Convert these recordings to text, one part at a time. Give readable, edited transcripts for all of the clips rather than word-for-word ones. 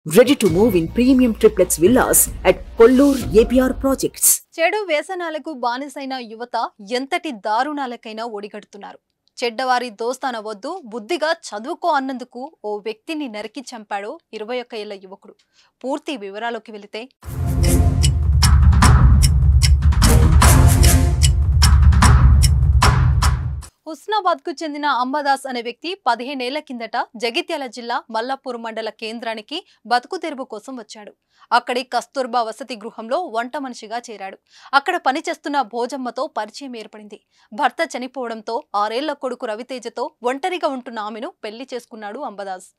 Ready to move in premium triplex villas at Kollur APR Projects. చెడు వ్యసనాలకు బానిసైన యువత ఎంతటి దారుణాలకైనా ఒడిగడుతున్నారు. చెడ్డవారి దోస్తాన వద్దు బుద్ధిగా చదువుకో అన్నందుకు ఓ వ్యక్తిని నరికి చంపాడు 21 ఏళ్ల యువకుడు. పూర్తి వివరాల్లోకి వెళితే హుస్నాబాద్ కు చెందిన అంబదాస్ అనే వ్యక్తి 15 ఏళ్ల కిందట జగిత్యాల జిల్లా మల్లాపూర్ మండల కేంద్రానికి బతుకు తెరువు కోసం వచ్చాడు. అక్కడి కస్తూర్బా వసతి గృహంలో వంట మనిషిగా చేరాడు. అక్కడ పనిచేస్తున్న భోజమ్మతో పరిచయం ఏర్పడింది. భర్త చనిపోవడంతో 6 ఏళ్ల కొడుకు రవితేజతో ఒంటరిగా ఉంటున్న ఆమెను పెళ్లి చేసుకున్నాడు అంబదాస్.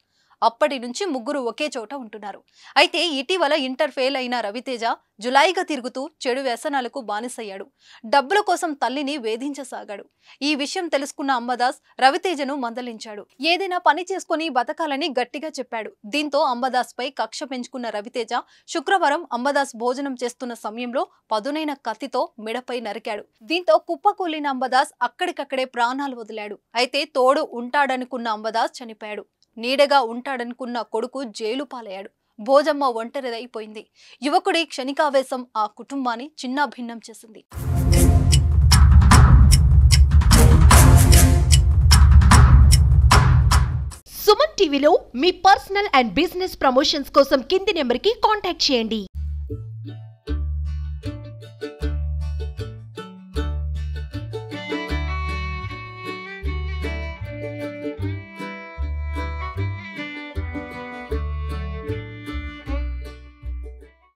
అప్పటి నుంచి ముగ్గురు ఒకే చోట ఉంటున్నారు. అయితే ఇటీవల ఇంటర్ ఫెయిల్ అయిన రవితేజ జులాయిగా తిరుగుతూ చెడు వ్యసనాలకు బానిసయ్యాడు. డబ్బుల కోసం తల్లిని వేధించసాగాడు. ఈ విషయం తెలుసుకున్న అంబదాస్ రవితేజను మందలించాడు. ఏదైనా పని చేసుకుని బతకాలని గట్టిగా చెప్పాడు. దీంతో అంబదాస్ పై కక్ష పెంచుకున్న రవితేజ శుక్రవారం అంబదాస్ భోజనం చేస్తున్న సమయంలో పదునైన కత్తితో మెడపై నరికాడు. దీంతో కుప్పకూలిన అంబదాస్ అక్కడికక్కడే ప్రాణాలు వదిలాడు. అయితే తోడు ఉంటాడనుకున్న అంబదాస్ చనిపోయాడు. నీడగా ఉంటాడనుకున్న కొడుకు జైలు పాలయ్యాడు. భోజమ్మ ఒంటరిదైపోయింది. యువకుడి క్షణికావేశం ఆ కుటుంబాన్ని చిన్నాభిన్నం చేసింది. సుమన్ టీవీలో మీ పర్సనల్ అండ్ బిజినెస్ ప్రమోషన్స్ కోసం కింది నెంబర్కి కాంటాక్ట్ చేయండి.